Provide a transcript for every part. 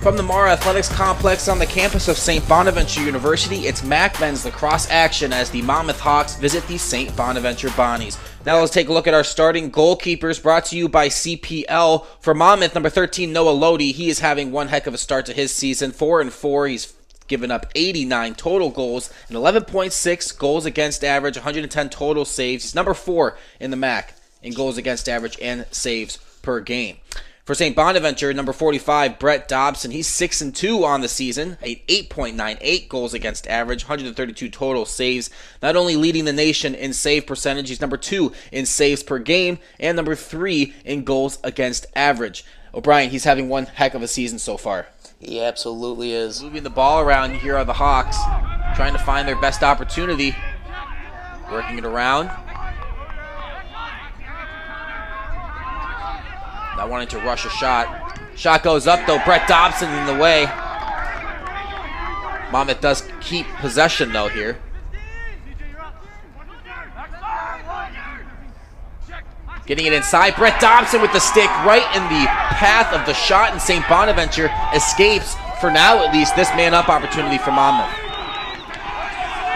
From the Marra Complex on the campus of St. Bonaventure University, it's MAC men's lacrosse action as the Monmouth Hawks visit the St. Bonaventure Bonnies. Now let's take a look at our starting goalkeepers, brought to you by CPL. For Monmouth, number 13, Noah Lode. He is having one heck of a start to his season, 4-4. He's given up 89 total goals and 11.6 goals against average, 110 total saves. He's number 4 in the MAC in goals against average and saves per game. For St. Bonaventure, number 45, Brett Dobson, he's 6-2 on the season, 8.98 goals against average, 132 total saves, not only leading the nation in save percentage, he's number 2 in saves per game, and number 3 in goals against average. O'Brien, he's having one heck of a season so far. He absolutely is. Moving the ball around, here are the Hawks, trying to find their best opportunity, working it around. Not wanting to rush a shot. Shot goes up though. Brett Dobson in the way. Monmouth does keep possession though here. Getting it inside. Brett Dobson with the stick right in the path of the shot, and St. Bonaventure escapes, for now at least, this man-up opportunity for Monmouth.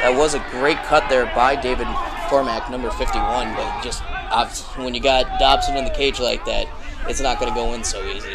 That was a great cut there by David Formack, number 51, but just when you got Dobson in the cage like that, it's not going to go in so easy.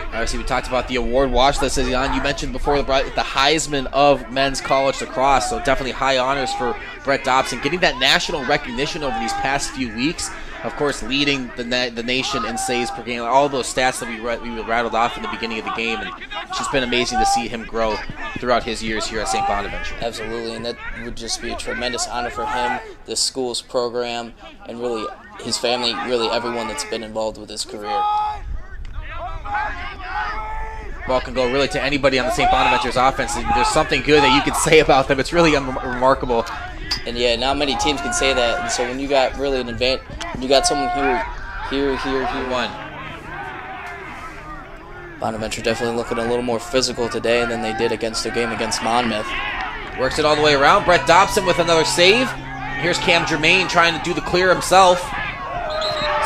Obviously, we talked about the award watch list as on. You mentioned before the Heisman of men's college lacrosse, so definitely high honors for Brett Dobson. Getting that national recognition over these past few weeks, of course, leading the nation in saves per game. All those stats that we rattled off in the beginning of the game, and it's just been amazing to see him grow throughout his years here at St. Bonaventure. Absolutely, and that would just be a tremendous honor for him, this school's program, and really his family, really everyone that's been involved with his career. Ball can go really to anybody on the St. Bonaventure's offense. There's something good that you could say about them. It's really remarkable. And yeah, not many teams can say that. And so when you got really an advantage, when you got someone here, one. Bonaventure definitely looking a little more physical today than they did against their game against Monmouth. Works it all the way around. Brett Dobson with another save. Here's Cam Germain trying to do the clear himself.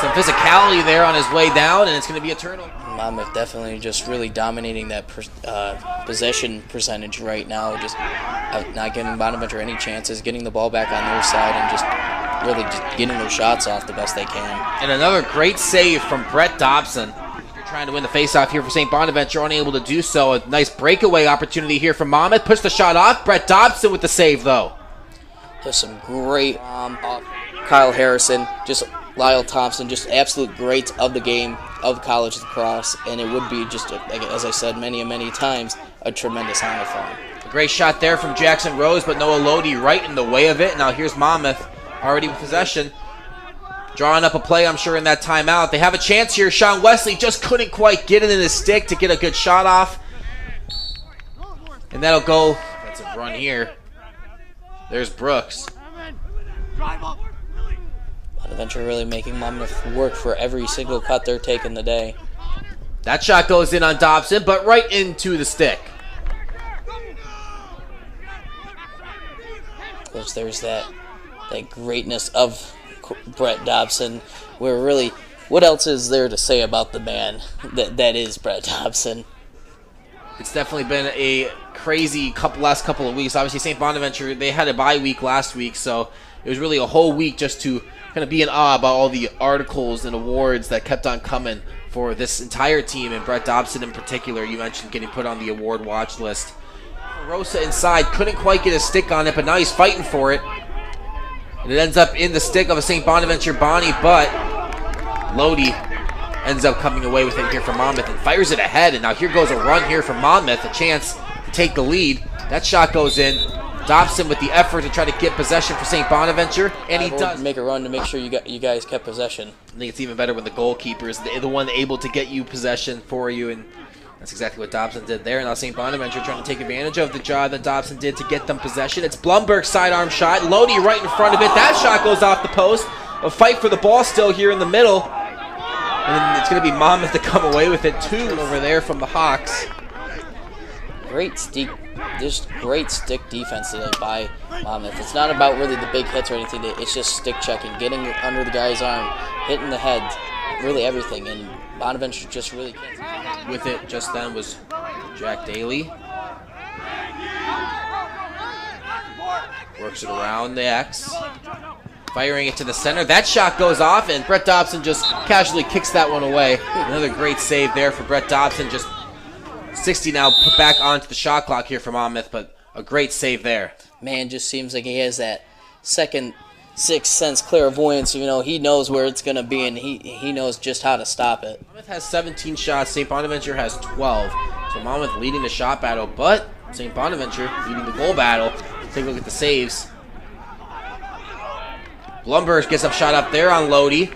Some physicality there on his way down, and it's going to be a turnover. Monmouth definitely just really dominating that possession percentage right now, just not giving Bonaventure any chances, getting the ball back on their side, and just really just getting their shots off the best they can. And another great save from Brett Dobson. Trying to win the faceoff here for St. Bonaventure, unable to do so. A nice breakaway opportunity here from Monmouth. Push the shot off. Brett Dobson with the save, though. There's some great Kyle Harrison, just Lyle Thompson, just absolute greats of the game of college lacrosse, and it would be just, as I said many times, a tremendous honor for him. A great shot there from Jackson Rose, but Noah Lode right in the way of it. Now here's Monmouth, already with possession. Drawing up a play, I'm sure, in that timeout. They have a chance here. Sean Wesley just couldn't quite get it in his stick to get a good shot off. And that'll go. That's a run here. There's Brooks. Bonaventure really making Monmouth work for every single cut they're taking today. That shot goes in on Dobson, but right into the stick. Of course, there's that greatness of Brett Dobson, where really, what else is there to say about the man that is Brett Dobson? It's definitely been a crazy last couple of weeks. Obviously, St. Bonaventure, they had a bye week last week, so it was really a whole week just to kind of be in awe about all the articles and awards that kept on coming for this entire team, and Brett Dobson in particular. You mentioned getting put on the award watch list. Rosa inside, couldn't quite get a stick on it, but now he's fighting for it. And it ends up in the stick of a St. Bonaventure Bonnie, but Lode ends up coming away with it here from Monmouth and fires it ahead. And now here goes a run here from Monmouth, a chance to take the lead. That shot goes in. Dobson with the effort to try to get possession for St. Bonaventure, and he does. Make a run to make sure you guys kept possession. I think it's even better when the goalkeeper is the one able to get you possession for you, and that's exactly what Dobson did there. Now St. Bonaventure trying to take advantage of the job that Dobson did to get them possession. It's Blumberg's sidearm shot. Lode right in front of it. That shot goes off the post. A fight for the ball still here in the middle. And it's going to be Monmouth to come away with it, 2 over there from the Hawks. Great stick defense today by Monmouth. It's not about really the big hits or anything. It's just stick checking, getting under the guy's arm, hitting the head, really everything. And Bonaventure just really can't. With it just then was Jack Daly works it around the X. Firing it to the center. That shot goes off, and Brett Dobson just casually kicks that one away. Another great save there for Brett Dobson. Just 60 now put back onto the shot clock here for Monmouth, but a great save there. Man, just seems like he has that second sixth sense clairvoyance. You know, he knows where it's going to be, and he knows just how to stop it. Monmouth has 17 shots. St. Bonaventure has 12. So Monmouth leading the shot battle, but St. Bonaventure leading the goal battle. Take a look at the saves. Blumberg gets up shot up there on Lode.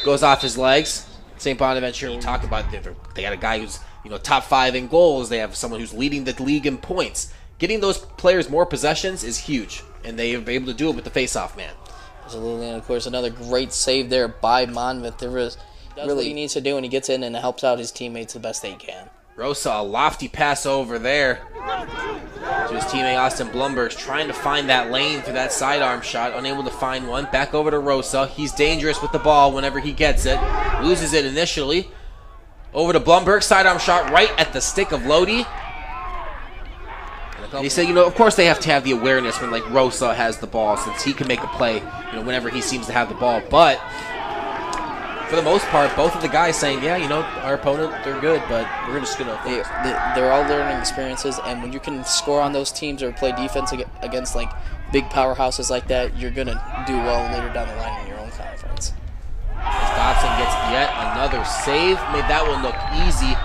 Goes off his legs. St. Bonaventure, we talk about, they got a guy who's top 5 in goals. They have someone who's leading the league in points. Getting those players more possessions is huge, and they are able to do it with the face-off man. Absolutely, and of course another great save there by Monmouth. There was really what he needs to do, and he gets in and helps out his teammates the best they can. Rosa, a lofty pass over there to his teammate Austin Blumberg, trying to find that lane for that sidearm shot, unable to find one. Back over to Rosa. He's dangerous with the ball whenever he gets it. Loses it initially. Over to Blumberg, sidearm shot right at the stick of Lode. And he said, of course they have to have the awareness when like Rosa has the ball, since he can make a play, whenever he seems to have the ball. But for the most part, both of the guys saying, yeah, our opponent, they're good, but we're just going to... They're all learning experiences, and when you can score on those teams or play defense against, like, big powerhouses like that, you're going to do well later down the line in your own conference. Dobson gets yet another save. Made that one look easy.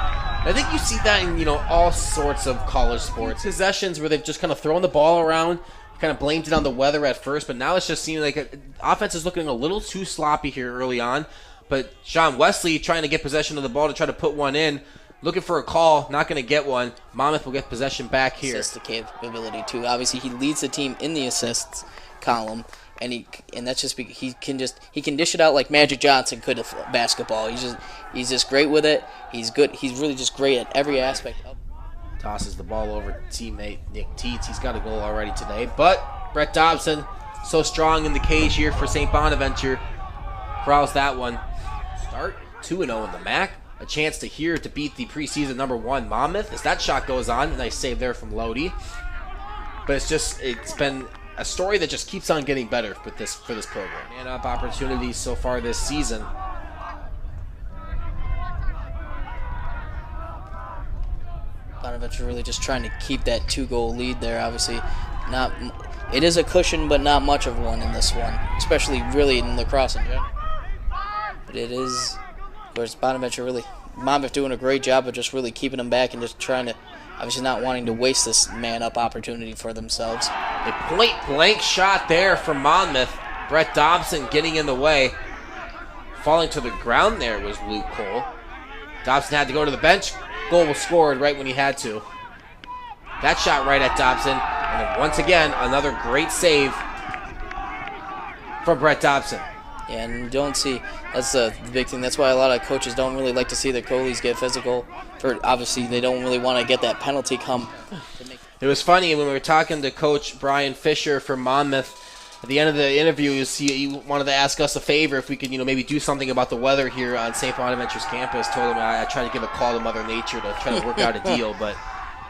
I think you see that in, all sorts of college sports. Possessions where they've just kind of thrown the ball around, kind of blamed it on the weather at first, but now it's just seeming like offense is looking a little too sloppy here early on. But Sean Wesley trying to get possession of the ball to try to put one in. Looking for a call, not going to get one. Monmouth will get possession back here. Assist capability too. Obviously, he leads the team in the assists column, and that's just because he can dish it out like Magic Johnson could of basketball. He's just great with it. He's good. He's really just great at every aspect of it. Tosses the ball over to teammate Nick Teets. He's got a goal already today. But Brett Dobson, so strong in the cage here for St. Bonaventure, corrals that one. Start 2-0 in the MAC. A chance to beat the preseason #1 Monmouth as that shot goes on. Nice save there from Lode. But it's been a story that just keeps on getting better for this program. And up opportunities so far this season. Bonaventure really just trying to keep that 2-goal lead there. Obviously, it is a cushion, but not much of one in this one, especially really in lacrosse in general. But it is, of course, Monmouth doing a great job of just really keeping them back and just trying to, obviously not wanting to waste this man-up opportunity for themselves. A point-blank shot there from Monmouth. Brett Dobson getting in the way. Falling to the ground there was Luke Cole. Dobson had to go to the bench. Goal was scored right when he had to. That shot right at Dobson. And then once again, another great save from Brett Dobson. Yeah, and don't see, that's the big thing. That's why a lot of coaches don't really like to see their goalies get physical. Obviously, they don't really want to get that penalty come. It was funny when we were talking to Coach Brian Fisher from Monmouth. At the end of the interview, he wanted to ask us a favor if we could, maybe do something about the weather here on St. Bonaventure's campus. Told him I tried to give a call to Mother Nature to try to work out a deal, but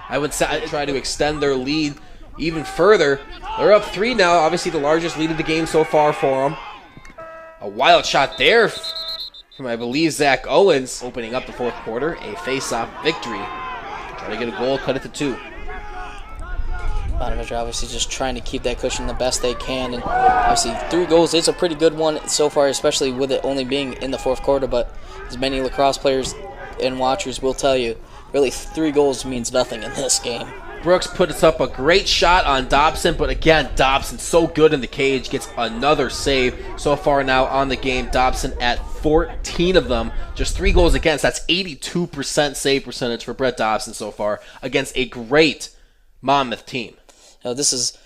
I would try to extend their lead even further. They're up 3 now. Obviously, the largest lead of the game so far for them. A wild shot there from, I believe, Zach Owens, opening up the fourth quarter. A face-off victory. Try to get a goal, cut it to 2. Bonaventure obviously just trying to keep that cushion the best they can. And obviously 3 goals is a pretty good one so far, especially with it only being in the fourth quarter. But as many lacrosse players and watchers will tell you, really 3 goals means nothing in this game. Brooks puts up a great shot on Dobson, but again, Dobson so good in the cage, gets another save. So far now on the game, Dobson at 14 of them, just 3 goals against. That's 82% save percentage for Brett Dobson so far against a great Monmouth team. Now, this is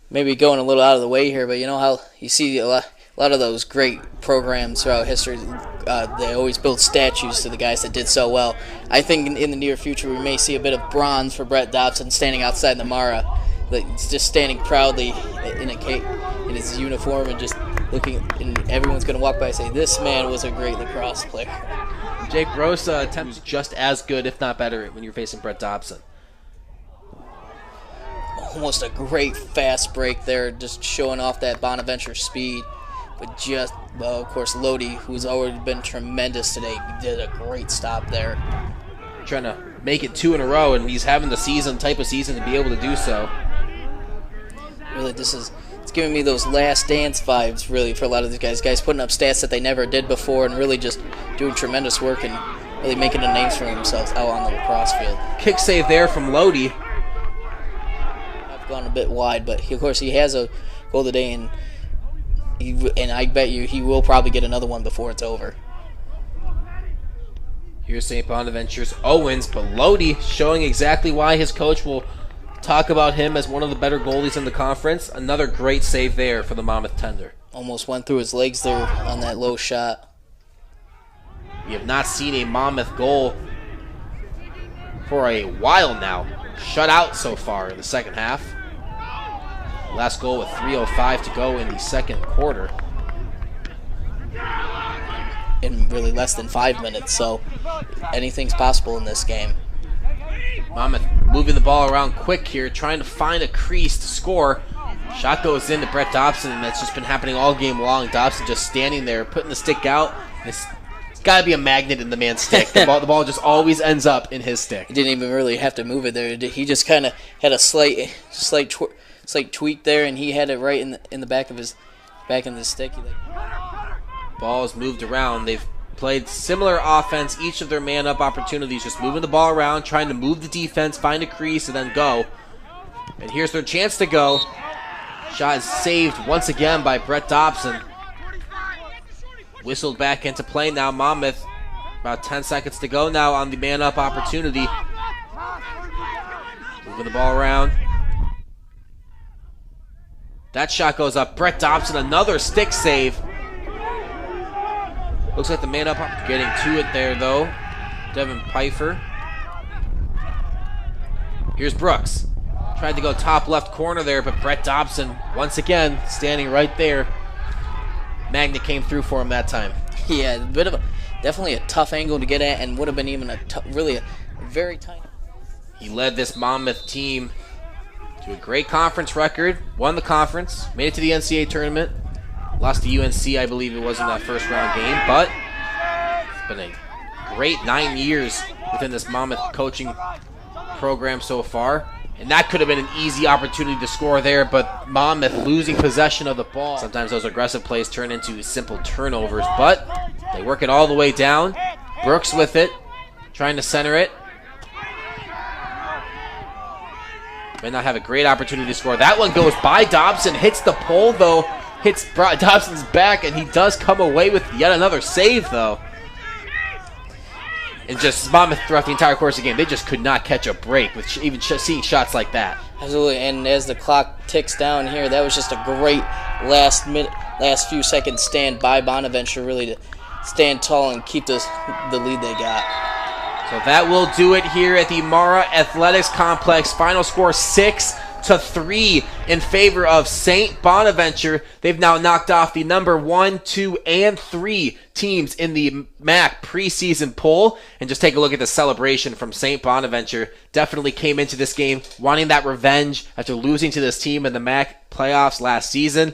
maybe going a little out of the way here, but you know how you see a lot of those great programs throughout history, they always build statues to the guys that did so well. I think in the near future we may see a bit of bronze for Brett Dobson standing outside the Marra, just standing proudly in his uniform and just looking, and everyone's going to walk by and say, this man was a great lacrosse player. Jake Rosa attempts just as good, if not better, when you're facing Brett Dobson. Almost a great fast break there, just showing off that Bonaventure speed. But just, well, of course, Lode, who's already been tremendous today, did a great stop there. Trying to make it 2 in a row, and he's having the type of season to be able to do so. Really, it's giving me those Last Dance vibes, really, for a lot of these guys. Guys putting up stats that they never did before and really just doing tremendous work and really making a name for themselves out on the lacrosse field. Kick save there from Lode. I've gone a bit wide, but of course he has a goal today, and I bet you he will probably get another one before it's over. Here's St. Bonaventure's Owens, but Lode showing exactly why his coach will talk about him as one of the better goalies in the conference. Another great save there for the Monmouth tender. Almost went through his legs there on that low shot. We have not seen a Monmouth goal for a while now. Shut out so far in the second half. Last goal with 3:05 to go in the second quarter. In really less than 5 minutes, so anything's possible in this game. Monmouth moving the ball around quick here, trying to find a crease to score. Shot goes into Brett Dobson, and that's just been happening all game long. Dobson just standing there, putting the stick out. It's got to be a magnet in the man's stick. The ball just always ends up in his stick. He didn't even really have to move it there. He just kind of had a slight tweak there, and he had it right in the back of his stick. Ball is moved around. They've played similar offense, each of their man-up opportunities, just moving the ball around, trying to move the defense, find a crease, and then go. And here's their chance to go. Shot is saved once again by Brett Dobson. Whistled back into play now, Monmouth. About 10 seconds to go now on the man-up opportunity. Moving the ball around. That shot goes up. Brett Dobson, another stick save. Looks like the man up getting to it there, though. Devin Pfeiffer. Here's Brooks. Tried to go top left corner there, but Brett Dobson, once again, standing right there. Magnet came through for him that time. Yeah, definitely a tough angle to get at, and would have been even really a very tiny. He led this Monmouth team to a great conference record, won the conference, made it to the NCAA tournament. Lost to UNC, I believe it was in that first round game, but it's been a great 9 years within this Monmouth coaching program so far. And that could have been an easy opportunity to score there, but Monmouth losing possession of the ball. Sometimes those aggressive plays turn into simple turnovers, but they work it all the way down. Brooks with it, trying to center it. May not have a great opportunity to score. That one goes by Dobson, hits the pole though. Hits Dobson's back, and he does come away with yet another save, though. And just Monmouth throughout the entire course of the game, they just could not catch a break with even seeing shots like that. Absolutely, and as the clock ticks down here, that was just a great last few seconds stand by Bonaventure, really to stand tall and keep the lead they got. So that will do it here at the Marra Athletics Complex. Final score 6-3 in favor of St. Bonaventure. They've now knocked off the number 1, 2, and 3 teams in the MAC preseason poll. And just take a look at the celebration from St. Bonaventure. Definitely came into this game wanting that revenge after losing to this team in the MAC playoffs last season.